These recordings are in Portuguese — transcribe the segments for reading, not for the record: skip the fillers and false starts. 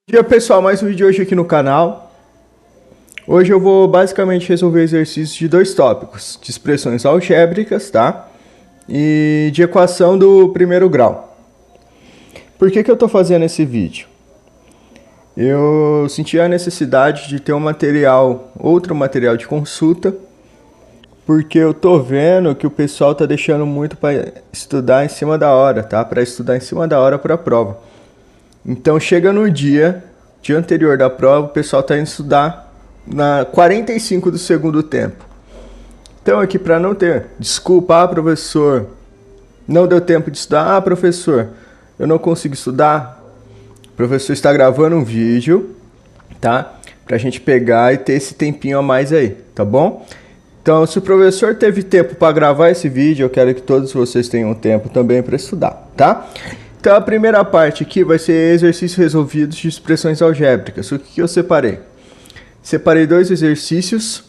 Bom dia pessoal, mais um vídeo hoje aqui no canal. Hoje eu vou basicamente resolver exercícios de dois tópicos, de expressões algébricas, tá? E de equação do primeiro grau. Por que eu estou fazendo esse vídeo? Eu senti a necessidade de ter um material, outro material de consulta, porque eu tô vendo que o pessoal tá deixando muito para estudar em cima da hora, tá? Para estudar em cima da hora para a prova. Então chega no dia anterior da prova, o pessoal está indo estudar na 45 do segundo tempo. Então aqui para não ter desculpa, professor, não deu tempo de estudar, professor, eu não consigo estudar. O professor está gravando um vídeo, tá? Pra gente pegar e ter esse tempinho a mais aí, tá bom? Então, se o professor teve tempo para gravar esse vídeo, eu quero que todos vocês tenham tempo também para estudar, tá? Então a primeira parte aqui vai ser exercícios resolvidos de expressões algébricas. O que eu separei? Separei dois exercícios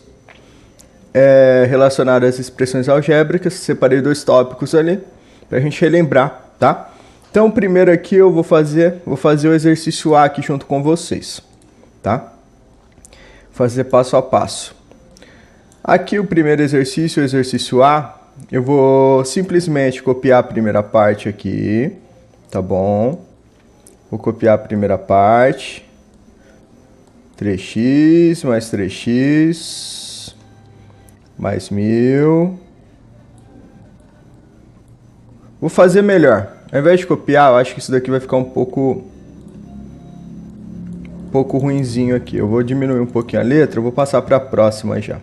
relacionados às expressões algébricas. Separei dois tópicos ali para a gente relembrar, tá? Então o primeiro aqui eu vou fazer o exercício A aqui junto com vocês, tá? Fazer passo a passo. Aqui o primeiro exercício, o exercício A, eu vou simplesmente copiar a primeira parte aqui. Tá bom? Vou copiar a primeira parte. 3x mais 3x mais 1000. Vou fazer melhor. Ao invés de copiar, eu acho que isso daqui vai ficar um pouco ruinzinho aqui. Eu vou diminuir um pouquinho a letra, eu vou passar para a próxima já.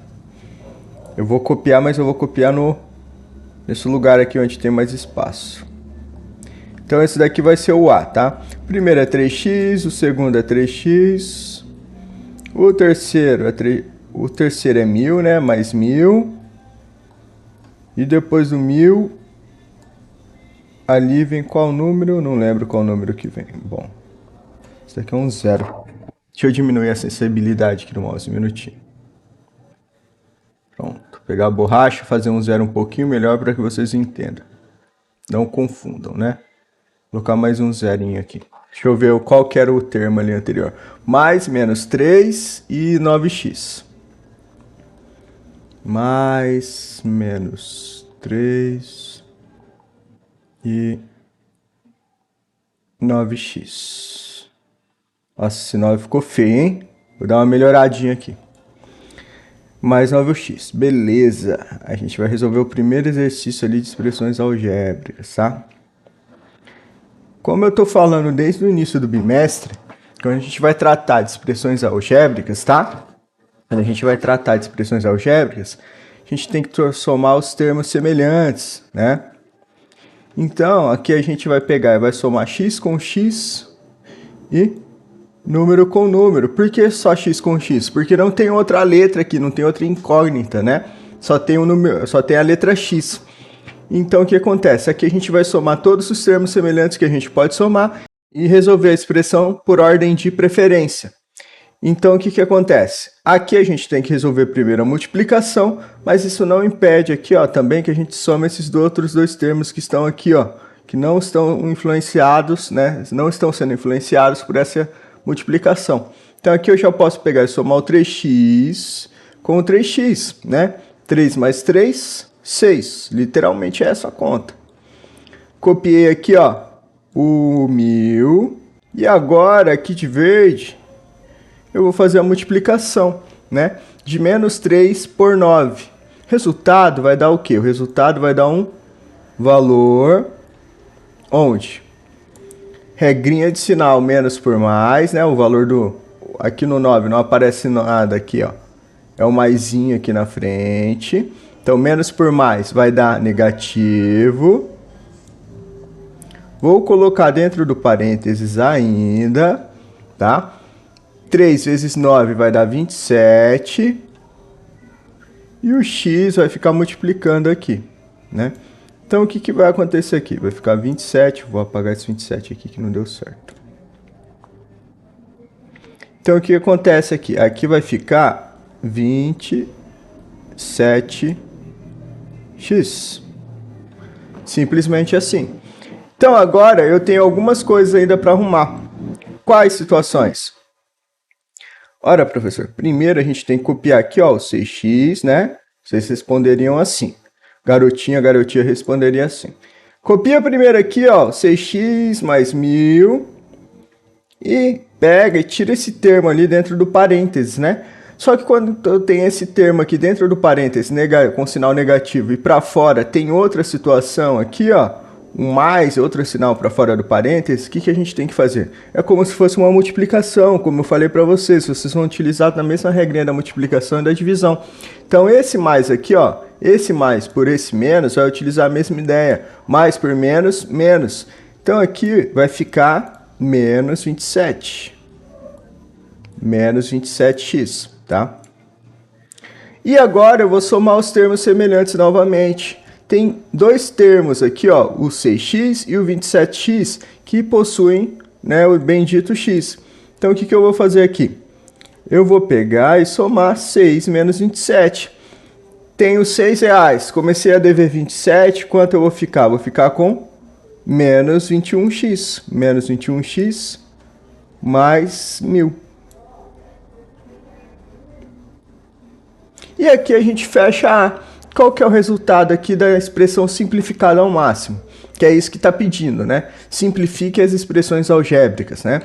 Eu vou copiar, mas eu vou copiar nesse lugar aqui onde tem mais espaço. Então esse daqui vai ser o A, tá? O primeiro é 3x, o segundo é 3x. O terceiro é 1000, né? Mais 1000. E depois do 1000, ali vem qual número? Não lembro qual número que vem. Bom, isso daqui é um zero. Deixa eu diminuir a sensibilidade aqui do mouse, um minutinho. Pronto, pegar a borracha, fazer um zero um pouquinho melhor para que vocês entendam. Não confundam, né? Vou colocar mais um zerinho aqui. Deixa eu ver qual que era o termo ali anterior. Mais, menos 3 e 9x. Mais, menos 3 e 9x. Nossa, esse 9 ficou feio, hein? Vou dar uma melhoradinha aqui. Mais 9x. Beleza. A gente vai resolver o primeiro exercício ali de expressões algébricas, tá? Como eu estou falando desde o início do bimestre, quando a gente vai tratar de expressões algébricas, tá? Quando a gente vai tratar de expressões algébricas, a gente tem que somar os termos semelhantes, né? Então, aqui a gente vai pegar e vai somar x com x e número com número. Por que só x com x? Porque não tem outra letra aqui, não tem outra incógnita, né? Só tem a letra x. Então, o que acontece? Aqui a gente vai somar todos os termos semelhantes que a gente pode somar e resolver a expressão por ordem de preferência. Então, o que acontece? Aqui a gente tem que resolver primeiro a multiplicação, mas isso não impede aqui, ó, também que a gente some esses outros dois termos que estão aqui, ó, que não estão influenciados, né? Não estão sendo influenciados por essa multiplicação. Então, aqui eu já posso pegar e somar o 3x com o 3x, né? 3 mais 3... 6, literalmente é essa a conta. Copiei aqui, ó, o 1000. E agora, aqui de verde, eu vou fazer a multiplicação, né? De menos 3 por 9. Resultado vai dar o quê? O resultado vai dar um valor onde? Regrinha de sinal, menos por mais, né? O valor do... Aqui no 9 não aparece nada aqui, ó. É o maisinho aqui na frente. Então, menos por mais vai dar negativo. Vou colocar dentro do parênteses ainda, tá? 3 vezes 9 vai dar 27. E o x vai ficar multiplicando aqui, né? Então, o que vai acontecer aqui? Vai ficar 27. Vou apagar esse 27 aqui que não deu certo. Então, o que acontece aqui? Aqui vai ficar 27x. Simplesmente assim. Então agora eu tenho algumas coisas ainda para arrumar. Quais situações? Ora, professor, primeiro a gente tem que copiar aqui, ó, o 6x, né? Vocês responderiam assim. Garotinha, garotinha responderia assim. Copia primeiro aqui, ó, 6x mais 1000 e pega e tira esse termo ali dentro do parênteses, né? Só que quando eu tenho esse termo aqui dentro do parênteses com sinal negativo e para fora tem outra situação aqui, ó, um mais, outro sinal para fora do parênteses, o que a gente tem que fazer? É como se fosse uma multiplicação, como eu falei para vocês, vocês vão utilizar na mesma regrinha da multiplicação e da divisão. Então esse mais aqui, ó, esse mais por esse menos vai utilizar a mesma ideia, mais por menos, menos. Então aqui vai ficar menos 27, menos 27x, tá? E agora eu vou somar os termos semelhantes novamente. Tem dois termos aqui, ó, o 6x e o 27x, que possuem, né, o bendito x. Então, o que eu vou fazer aqui? Eu vou pegar e somar 6 menos 27. Tenho R$6. Comecei a dever 27. Quanto eu vou ficar? Vou ficar com menos 21x. Menos 21x mais 1000. E aqui a gente fecha a... Qual que é o resultado aqui da expressão simplificada ao máximo? Que é isso que está pedindo, né? Simplifique as expressões algébricas, né?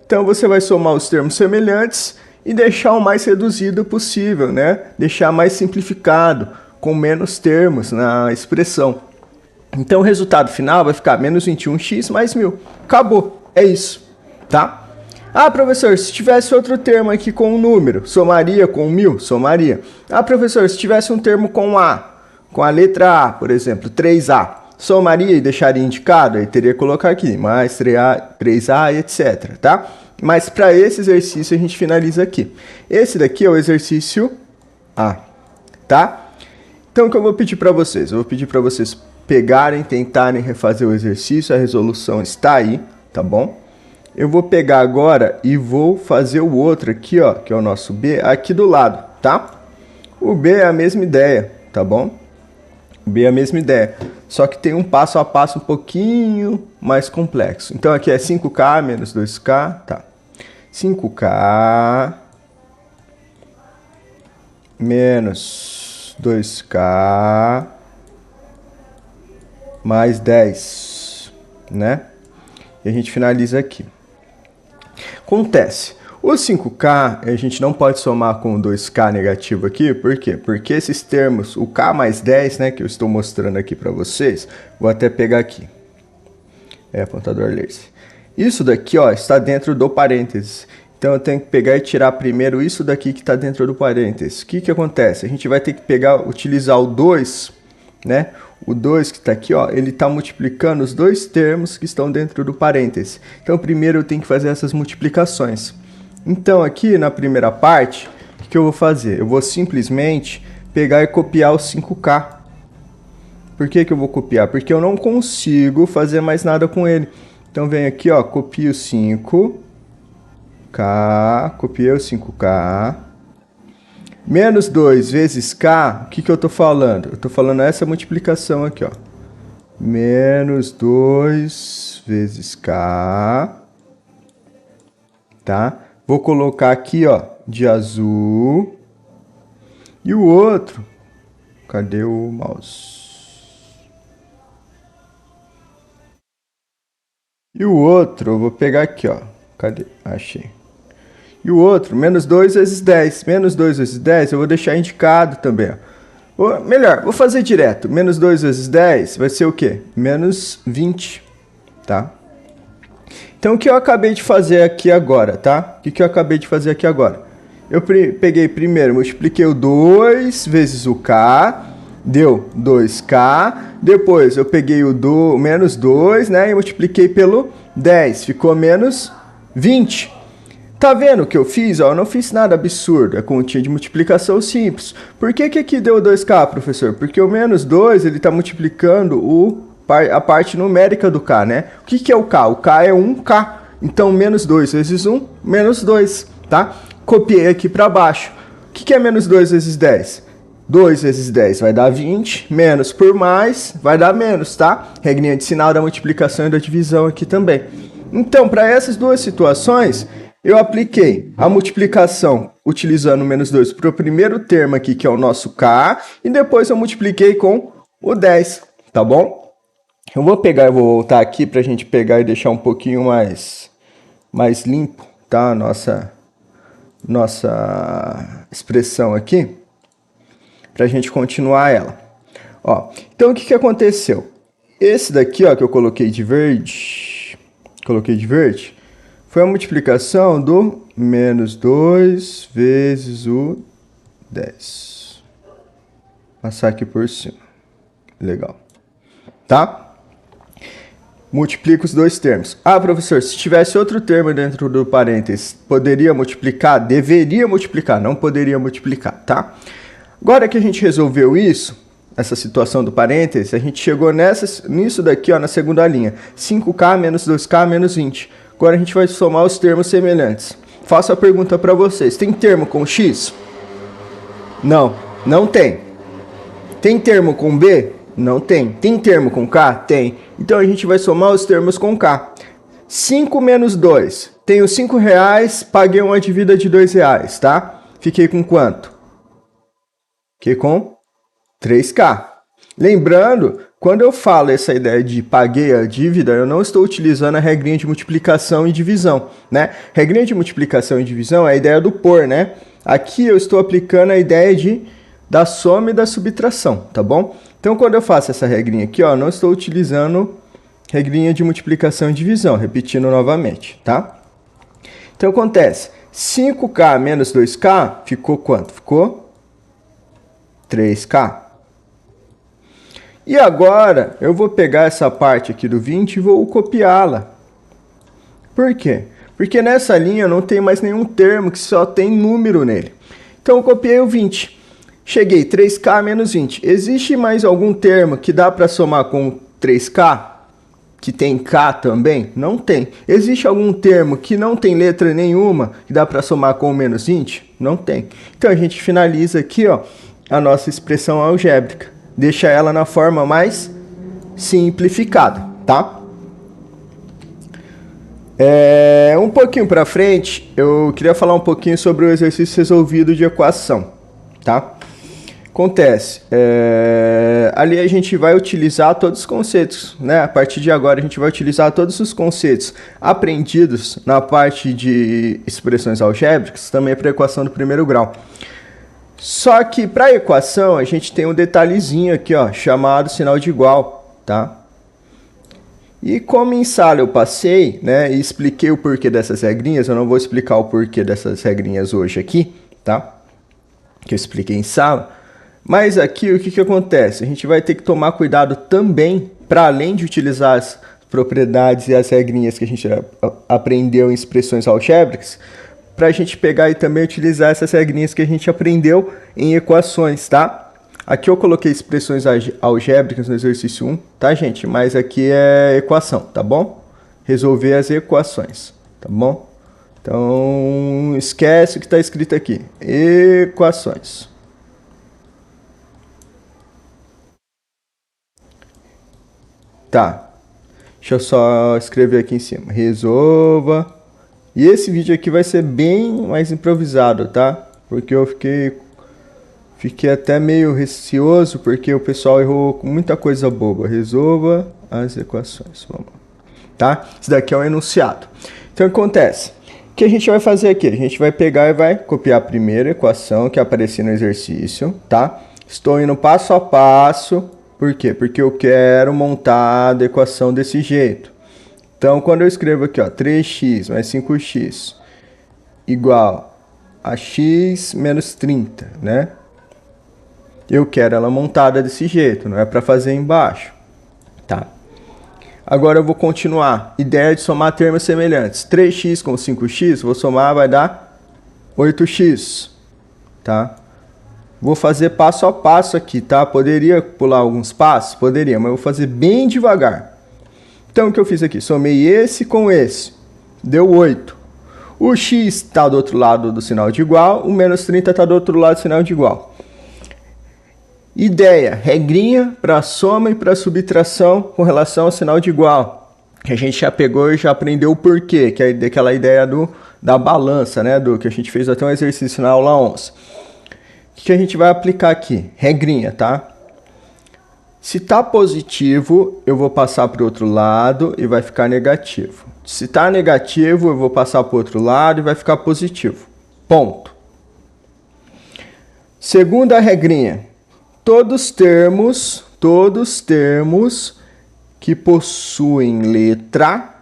Então você vai somar os termos semelhantes e deixar o mais reduzido possível, né? Deixar mais simplificado, com menos termos na expressão. Então o resultado final vai ficar menos 21x mais 1000. Acabou, é isso, tá? Ah, professor, se tivesse outro termo aqui com um número, somaria com 1000? Somaria. Ah, professor, se tivesse um termo com A, com a letra A, por exemplo, 3A, somaria e deixaria indicado? Aí teria que colocar aqui, mais 3A, etc, tá? Mas para esse exercício a gente finaliza aqui. Esse daqui é o exercício A, tá? Então o que eu vou pedir para vocês? Eu vou pedir para vocês pegarem, tentarem refazer o exercício, a resolução está aí, tá bom? Eu vou pegar agora e vou fazer o outro aqui, ó, que é o nosso B, aqui do lado, tá? O B é a mesma ideia, tá bom? O B é a mesma ideia, só que tem um passo a passo um pouquinho mais complexo. Então aqui é 5K menos 2K, tá? 5K menos 2K mais 10, né? E a gente finaliza aqui. Acontece, o 5K a gente não pode somar com o 2K negativo aqui, por quê? Porque esses termos, o K mais 10, né, que eu estou mostrando aqui para vocês, vou até pegar aqui, apontador laser. Isso daqui, ó, está dentro do parênteses, então eu tenho que pegar e tirar primeiro isso daqui que está dentro do parênteses. O que acontece? A gente vai ter que pegar, utilizar o 2, né? O 2 que está aqui, ó, ele está multiplicando os dois termos que estão dentro do parênteses. Então, primeiro eu tenho que fazer essas multiplicações. Então, aqui na primeira parte, o que eu vou fazer? Eu vou simplesmente pegar e copiar o 5K. Por que eu vou copiar? Porque eu não consigo fazer mais nada com ele. Então, venho aqui, ó, copio o 5K, copiei o 5K. Menos 2 vezes K, o que eu estou falando? Eu estou falando essa multiplicação aqui, ó. Menos 2 vezes K, tá? Vou colocar aqui, ó, de azul. E o outro, cadê o mouse? E o outro, eu vou pegar aqui, ó. Cadê? Achei. E o outro, menos 2 vezes 10. Menos 2 vezes 10 eu vou deixar indicado também. Ó. Melhor, vou fazer direto. Menos 2 vezes 10 vai ser o quê? Menos 20, tá? Então, o que eu acabei de fazer aqui agora, tá? O que eu acabei de fazer aqui agora? Eu peguei primeiro, multipliquei o 2 vezes o K, deu 2K. Depois, eu peguei o menos 2, né? E multipliquei pelo 10, ficou menos 20. Tá vendo o que eu fiz? Ó, eu não fiz nada absurdo, é continha de multiplicação simples. Por que aqui deu 2K, professor? Porque o menos 2, ele está multiplicando a parte numérica do K, né? O que é o K? O K é 1K. Então, menos 2 vezes 1, menos 2, tá? Copiei aqui para baixo. O que é menos 2 vezes 10? 2 vezes 10 vai dar 20, menos por mais vai dar menos, tá? Regrinha de sinal da multiplicação e da divisão aqui também. Então, para essas duas situações, eu apliquei a multiplicação utilizando o menos 2 para o primeiro termo aqui, que é o nosso K, e depois eu multipliquei com o 10, tá bom? Eu vou voltar aqui para a gente pegar e deixar um pouquinho mais limpo, tá? Nossa expressão aqui, para a gente continuar ela. Ó, então, o que aconteceu? Esse daqui, ó, que eu coloquei de verde, foi a multiplicação do menos 2 vezes o 10. Passar aqui por cima. Legal. Tá? Multiplica os dois termos. Ah, professor, se tivesse outro termo dentro do parênteses, poderia multiplicar? Deveria multiplicar, não poderia multiplicar, tá? Agora que a gente resolveu isso, essa situação do parênteses, a gente chegou nisso daqui, ó, na segunda linha. 5K menos 2K menos 20. Agora a gente vai somar os termos semelhantes. Faço a pergunta para vocês. Tem termo com X? Não, não tem. Tem termo com B? Não tem. Tem termo com K? Tem. Então a gente vai somar os termos com K. 5 menos 2. Tenho R$5, paguei uma dívida de R$2, tá? Fiquei com quanto? Fiquei com 3K. Lembrando, quando eu falo essa ideia de paguei a dívida, eu não estou utilizando a regrinha de multiplicação e divisão, né? Regrinha de multiplicação e divisão é a ideia do por, né? Aqui eu estou aplicando a ideia da soma e da subtração, tá bom? Então, quando eu faço essa regrinha aqui, ó, não estou utilizando regrinha de multiplicação e divisão, repetindo novamente, tá? Então, acontece, 5K menos 2K ficou quanto? Ficou 3K. E agora, eu vou pegar essa parte aqui do 20 e vou copiá-la. Por quê? Porque nessa linha não tem mais nenhum termo que só tem número nele. Então, eu copiei o 20. Cheguei, 3K menos 20. Existe mais algum termo que dá para somar com 3K? Que tem K também? Não tem. Existe algum termo que não tem letra nenhuma que dá para somar com menos 20? Não tem. Então, a gente finaliza aqui, ó, a nossa expressão algébrica. Deixa ela na forma mais simplificada, tá? Um pouquinho para frente, eu queria falar um pouquinho sobre o exercício resolvido de equação, tá? Acontece, ali a gente vai utilizar todos os conceitos, né? A partir de agora a gente vai utilizar todos os conceitos aprendidos na parte de expressões algébricas, também para a equação do primeiro grau. Só que para a equação a gente tem um detalhezinho aqui, ó, chamado sinal de igual, tá? E como em sala eu passei, né, e expliquei o porquê dessas regrinhas, eu não vou explicar o porquê dessas regrinhas hoje aqui, tá? Que eu expliquei em sala. Mas aqui o que acontece? A gente vai ter que tomar cuidado também, para além de utilizar as propriedades e as regrinhas que a gente aprendeu em expressões algébricas, para a gente pegar e também utilizar essas regrinhas que a gente aprendeu em equações, tá? Aqui eu coloquei expressões algébricas no exercício 1, tá, gente? Mas aqui é equação, tá bom? Resolver as equações, tá bom? Então, esquece o que está escrito aqui. Equações. Tá. Deixa eu só escrever aqui em cima. Resolva. E esse vídeo aqui vai ser bem mais improvisado, tá? Porque eu fiquei até meio receoso, porque o pessoal errou com muita coisa boba. Resolva as equações. Vamos lá. Tá? Isso daqui é um enunciado. Então, o que acontece? O que a gente vai fazer aqui? A gente vai pegar e vai copiar a primeira equação que apareceu no exercício, tá? Estou indo passo a passo. Por quê? Porque eu quero montar a equação desse jeito. Então, quando eu escrevo aqui, ó, 3x mais 5x igual a x menos 30, né? Eu quero ela montada desse jeito, não é para fazer embaixo, tá? Agora eu vou continuar. Ideia de somar termos semelhantes. 3x com 5x, vou somar, vai dar 8x, tá? Vou fazer passo a passo aqui, tá? Poderia pular alguns passos? Poderia, mas eu vou fazer bem devagar. Então, o que eu fiz aqui? Somei esse com esse. Deu 8. O x está do outro lado do sinal de igual. O menos 30 está do outro lado do sinal de igual. Ideia. Regrinha para soma e para subtração com relação ao sinal de igual. que a gente já pegou e já aprendeu o porquê, que é daquela ideia da balança, né? Do que a gente fez até um exercício na aula 11. O que a gente vai aplicar aqui? Regrinha, tá? Se tá positivo, eu vou passar para o outro lado e vai ficar negativo. Se tá negativo, eu vou passar para o outro lado e vai ficar positivo. Ponto. Segunda regrinha. Todos termos que possuem letra,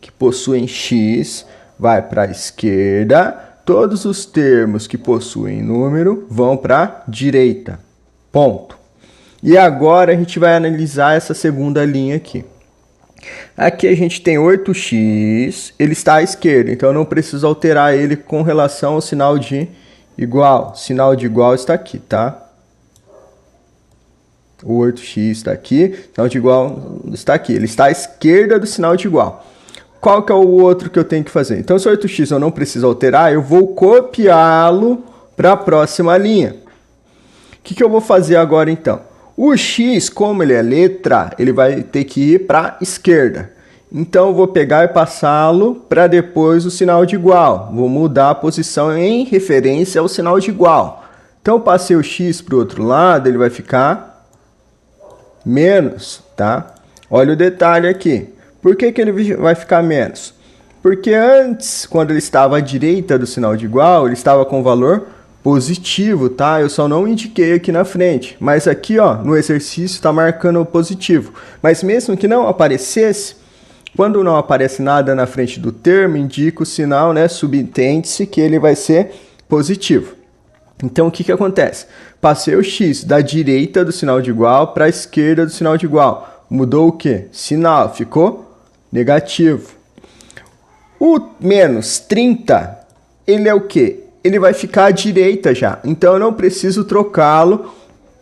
que possuem x, vai para a esquerda. Todos os termos que possuem número vão para a direita. Ponto. E agora a gente vai analisar essa segunda linha aqui. Aqui a gente tem 8x, ele está à esquerda, então eu não preciso alterar ele com relação ao sinal de igual. O sinal de igual está aqui, tá? O 8x está aqui, o sinal de igual está aqui. Ele está à esquerda do sinal de igual. Qual que é o outro que eu tenho que fazer? Então, se o 8x eu não preciso alterar, eu vou copiá-lo para a próxima linha. O que eu vou fazer agora, então? O x, como ele é letra, ele vai ter que ir para a esquerda. Então, eu vou pegar e passá-lo para depois o sinal de igual. Vou mudar a posição em referência ao sinal de igual. Então, eu passei o x para o outro lado, ele vai ficar menos, tá? Olha o detalhe aqui. Por que ele vai ficar menos? Porque antes, quando ele estava à direita do sinal de igual, ele estava com valor positivo, tá? Eu só não indiquei aqui na frente. Mas aqui, ó, no exercício está marcando o positivo. Mas mesmo que não aparecesse, quando não aparece nada na frente do termo, indica o sinal, né? Subentende-se que ele vai ser positivo. Então, o que acontece? Passei o x da direita do sinal de igual para a esquerda do sinal de igual. Mudou o quê? Sinal, ficou negativo. O menos 30, ele é o quê? Ele vai ficar à direita já. Então, eu não preciso trocá-lo,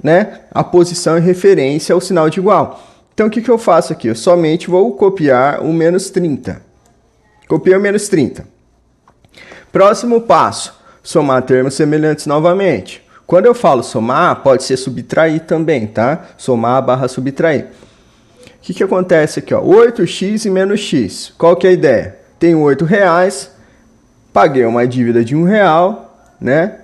né? A posição em referência ao sinal de igual. Então, o que eu faço aqui? Eu somente vou copiar o menos 30. Copiei o menos 30. Próximo passo. Somar termos semelhantes novamente. Quando eu falo somar, pode ser subtrair também, tá? Somar barra subtrair. O que acontece aqui, ó? 8x e menos x. Qual que é a ideia? Tenho R$8, paguei uma dívida de R$1, né?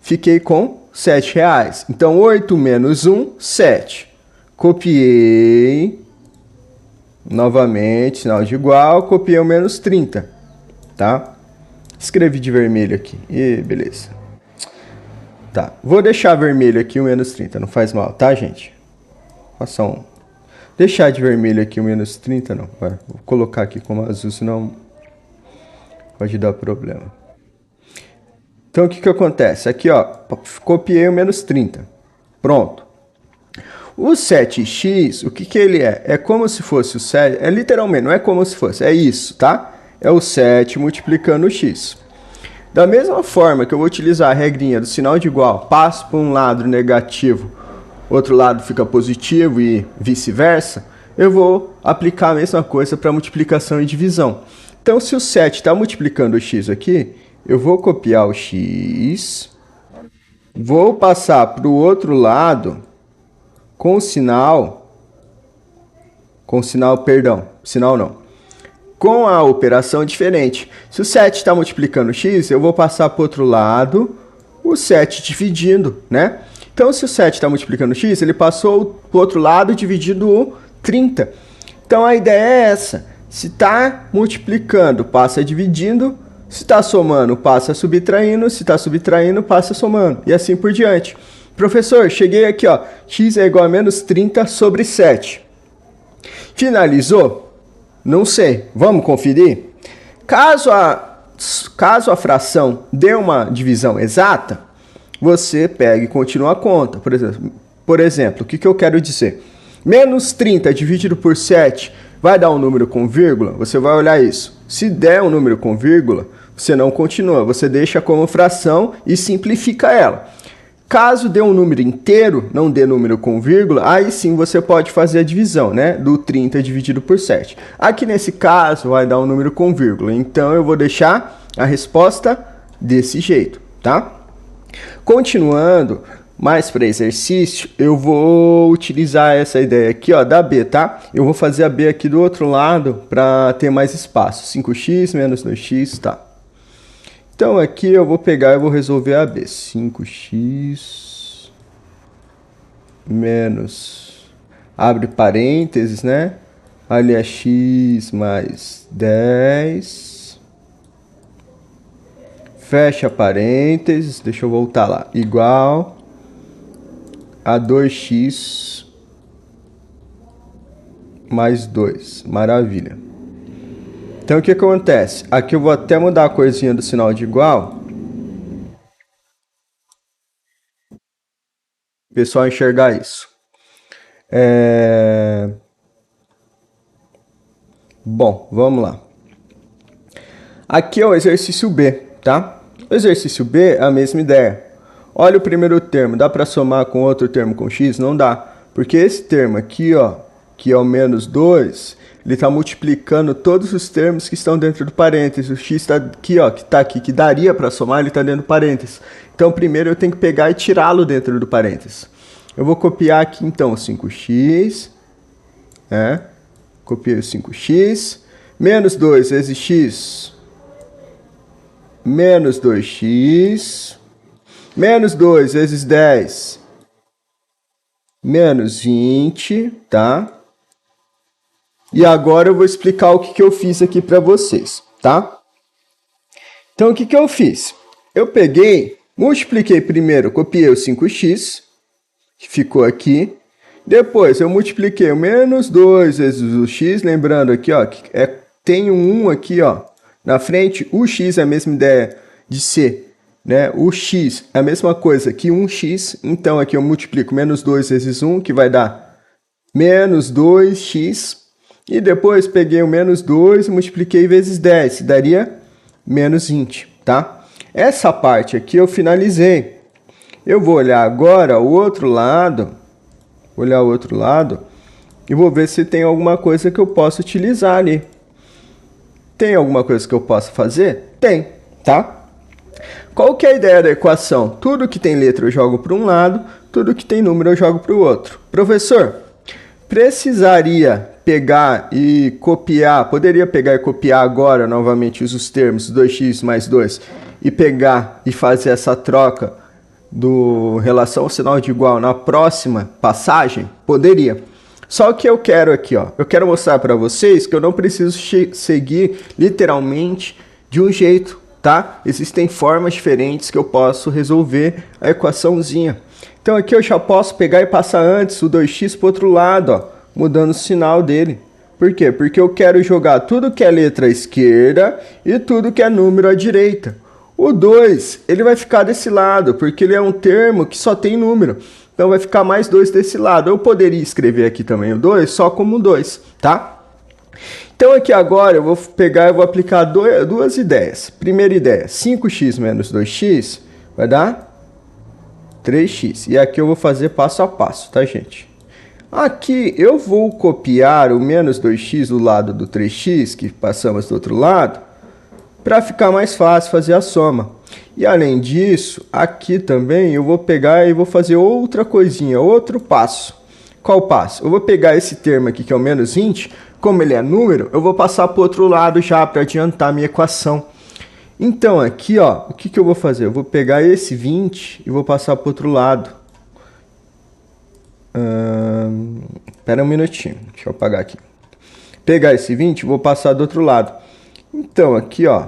Fiquei com R$7. Então, 8 menos 1, 7. Copiei. Novamente, sinal de igual, copiei o menos 30, tá? Escrevi de vermelho aqui. E beleza. Tá. Vou deixar vermelho aqui o menos 30. Não faz mal, tá, gente? Faça um. Deixar de vermelho aqui o menos 30, não. Vai. Vou colocar aqui como azul, senão pode dar problema. Então, o que acontece? Aqui, ó. Copiei o menos 30. Pronto. O 7x, o que ele é? É como se fosse o 7. É literalmente, não é como se fosse. É isso, tá? É o 7 multiplicando o x. Da mesma forma que eu vou utilizar a regrinha do sinal de igual, passo para um lado negativo, outro lado fica positivo e vice-versa, eu vou aplicar a mesma coisa para multiplicação e divisão. Então, se o 7 está multiplicando o x aqui, eu vou copiar o x, vou passar para o outro lado com sinal com a operação diferente. Se o 7 está multiplicando x, eu vou passar para o outro lado o 7 dividindo, né? Então, se o 7 está multiplicando x, ele passou para o outro lado dividindo o 30. Então, a ideia é essa. Se está multiplicando, passa dividindo. Se está somando, passa subtraindo. Se está subtraindo, passa somando. E assim por diante. Professor, cheguei aqui, ó. X é igual a menos 30 sobre 7. Finalizou? Não sei. Vamos conferir? Caso a fração dê uma divisão exata, você pega e continua a conta. Por exemplo, o que eu quero dizer? Menos 30 dividido por 7 vai dar um número com vírgula? Você vai olhar isso. Se der um número com vírgula, você não continua. Você deixa como fração e simplifica ela. Caso dê um número inteiro, não dê número com vírgula, aí sim você pode fazer a divisão, né? Do 30 dividido por 7. Aqui nesse caso vai dar um número com vírgula, então eu vou deixar a resposta desse jeito, tá? Continuando, Mas para exercício, eu vou utilizar essa ideia aqui, ó, da B, tá? Eu vou fazer a B aqui do outro lado para ter mais espaço. 5x menos 2x, tá? Então aqui eu vou pegar e vou resolver a B. 5x menos, abre parênteses, né? Ali é x mais 10. Fecha parênteses, deixa eu voltar lá. Igual a 2x mais 2. Maravilha. Então, o que acontece? Aqui eu vou até mudar a corzinha do sinal de igual. O pessoal enxergar isso. Bom, vamos lá. Aqui é o exercício B, tá? O exercício B é a mesma ideia. Olha o primeiro termo, dá para somar com outro termo com x? Não dá, porque esse termo aqui, ó, que é o menos 2, ele está multiplicando todos os termos que estão dentro do parênteses. O x está aqui, ó, que está aqui, que daria para somar, ele está dentro do parênteses. Então, primeiro eu tenho que pegar e tirá-lo dentro do parênteses. Eu vou copiar aqui, então, 5x, copiei o 5x, menos 2 vezes x, menos 2x, menos 2 vezes 10, menos 20, tá? E agora eu vou explicar o que eu fiz aqui para vocês, tá? Então, o que eu fiz? Eu peguei, multipliquei primeiro, copiei o 5x, que ficou aqui. Depois, eu multipliquei o menos 2 vezes o x, lembrando aqui, ó, que tem um 1 aqui, ó, na frente. O x é a mesma ideia de ser, né? O x é a mesma coisa que 1x, então aqui eu multiplico menos 2 vezes 1, que vai dar menos 2x. E depois peguei o menos 2 e multipliquei vezes 10, que daria menos 20, tá? Essa parte aqui eu finalizei. Eu vou olhar agora o outro lado, e vou ver se tem alguma coisa que eu possa utilizar ali. Tem alguma coisa que eu possa fazer? Tem, tá? Qual que é a ideia da equação? Tudo que tem letra eu jogo para um lado, tudo que tem número eu jogo para o outro. Professor, precisaria pegar e copiar, poderia pegar e copiar agora novamente os termos 2x mais 2 e pegar e fazer essa troca do relação ao sinal de igual na próxima passagem? Poderia. Só que eu quero aqui, ó, eu quero mostrar para vocês que eu não preciso seguir literalmente de um jeito, tá? Existem formas diferentes que eu posso resolver a equaçãozinha. Então aqui eu já posso pegar e passar antes o 2x para o outro lado, ó, mudando o sinal dele. Por quê? Porque eu quero jogar tudo que é letra à esquerda e tudo que é número à direita. O 2, ele vai ficar desse lado, porque ele é um termo que só tem número. Então vai ficar mais 2 desse lado. Eu poderia escrever aqui também o 2 só como 2, tá? Então aqui agora eu vou pegar e vou aplicar duas ideias. Primeira ideia, 5x menos 2x vai dar 3x. E aqui eu vou fazer passo a passo, tá, gente? Aqui eu vou copiar o menos 2x do lado do 3x, que passamos do outro lado, para ficar mais fácil fazer a soma. E além disso, aqui também eu vou pegar e vou fazer outra coisinha, outro passo. Qual passo? Eu vou pegar esse termo aqui, que é o menos 20, como ele é número, eu vou passar para o outro lado já para adiantar a minha equação. Então aqui, ó, o que eu vou fazer? Eu vou pegar esse 20 e vou passar para o outro lado. Espera um minutinho, deixa eu apagar aqui. Pegar esse 20 e vou passar do outro lado. Então aqui, ó,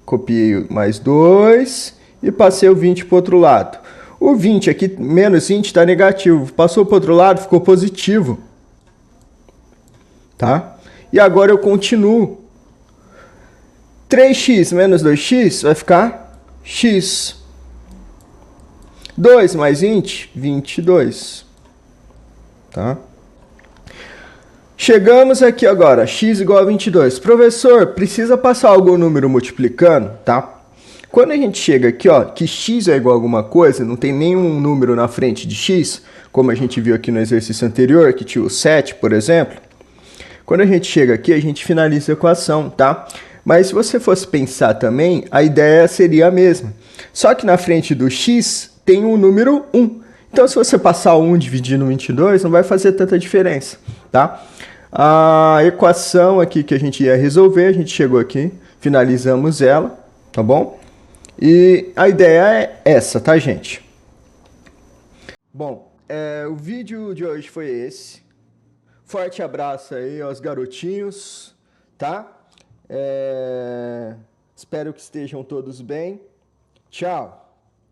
copiei mais 2 e passei o 20 para o outro lado. O 20 aqui, menos 20, está negativo. Passou para o outro lado, ficou positivo. Tá? E agora eu continuo. 3x menos 2x vai ficar x. 2 mais 20, 22. Tá? Chegamos aqui agora, x igual a 22. Professor, precisa passar algum número multiplicando? Tá? Quando a gente chega aqui, ó, que x é igual a alguma coisa, não tem nenhum número na frente de x, como a gente viu aqui no exercício anterior, que tinha o 7, por exemplo. Quando a gente chega aqui, a gente finaliza a equação, tá? Mas se você fosse pensar também, a ideia seria a mesma. Só que na frente do x tem o número 1. Então, se você passar o 1 dividindo 22, não vai fazer tanta diferença, tá? A equação aqui que a gente ia resolver, a gente chegou aqui, finalizamos ela, tá bom? E a ideia é essa, tá, gente? Bom, o vídeo de hoje foi esse. Forte abraço aí aos garotinhos, tá? Espero que estejam todos bem. Tchau!